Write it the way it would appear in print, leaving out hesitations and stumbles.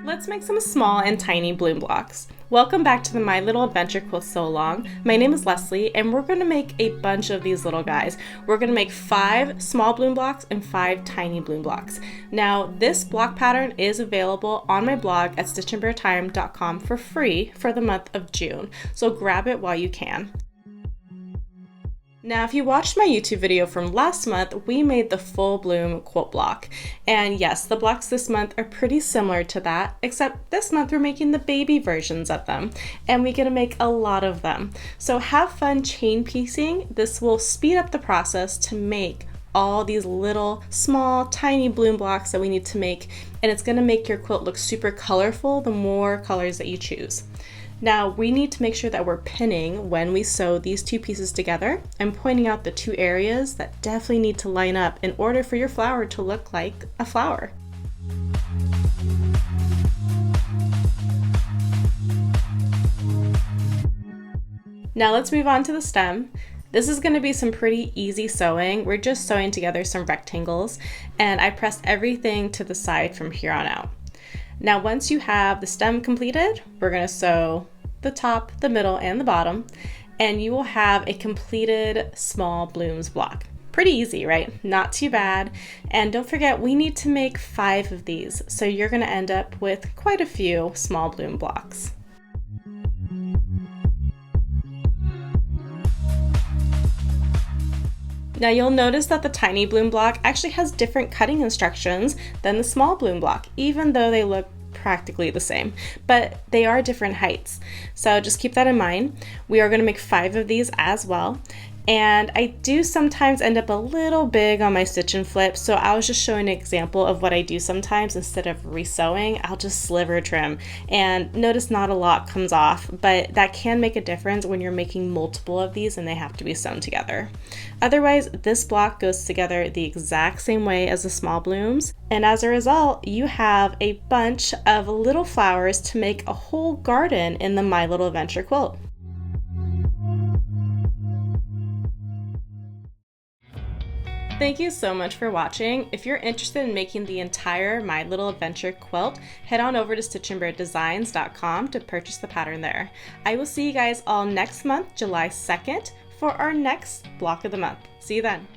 Let's make some small and tiny bloom blocks. Welcome back to the My Little Adventure Quilt Sew Along. My name is Leslie and we're going to make a bunch of these little guys. We're going to make 5 small bloom blocks and 5 tiny bloom blocks. Now this block pattern is available on my blog at stitchandbaretime.com for free for the month of June, so grab it while you can. Now, if you watched my YouTube video from last month, we made the full bloom quilt block. And yes, the blocks this month are pretty similar to that, except this month we're making the baby versions of them, and we get to make a lot of them. So have fun chain piecing. This will speed up the process to make all these little, small, tiny bloom blocks that we need to make, and it's gonna make your quilt look super colorful the more colors that you choose. Now we need to make sure that we're pinning when we sew these 2 pieces together and pointing out the 2 areas that definitely need to line up in order for your flower to look like a flower. Now let's move on to the stem. This is going to be some pretty easy sewing. We're just sewing together some rectangles, and I pressed everything to the side from here on out. Now once you have the stem completed, we're going to sew the top, the middle, and the bottom, and you will have a completed small blooms block. Pretty easy, right? Not too bad. And don't forget, we need to make 5 of these, so you're going to end up with quite a few small bloom blocks. Now you'll notice that the tiny bloom block actually has different cutting instructions than the small bloom block, even though they look practically the same, but they are different heights. So just keep that in mind. We are going to make 5 of these as well. And I do sometimes end up a little big on my stitch and flip, so I was just showing an example of what I do sometimes. Instead of resewing, I'll just sliver trim, and notice not a lot comes off, but that can make a difference when you're making multiple of these and they have to be sewn together. Otherwise, this block goes together the exact same way as the small blooms, and as a result, you have a bunch of little flowers to make a whole garden in the My Little Adventure quilt. Thank you so much for watching. If you're interested in making the entire My Little Adventure quilt, head on over to stitchandbaredesigns.com to purchase the pattern there. I will see you guys all next month, July 2nd, for our next block of the month. See you then.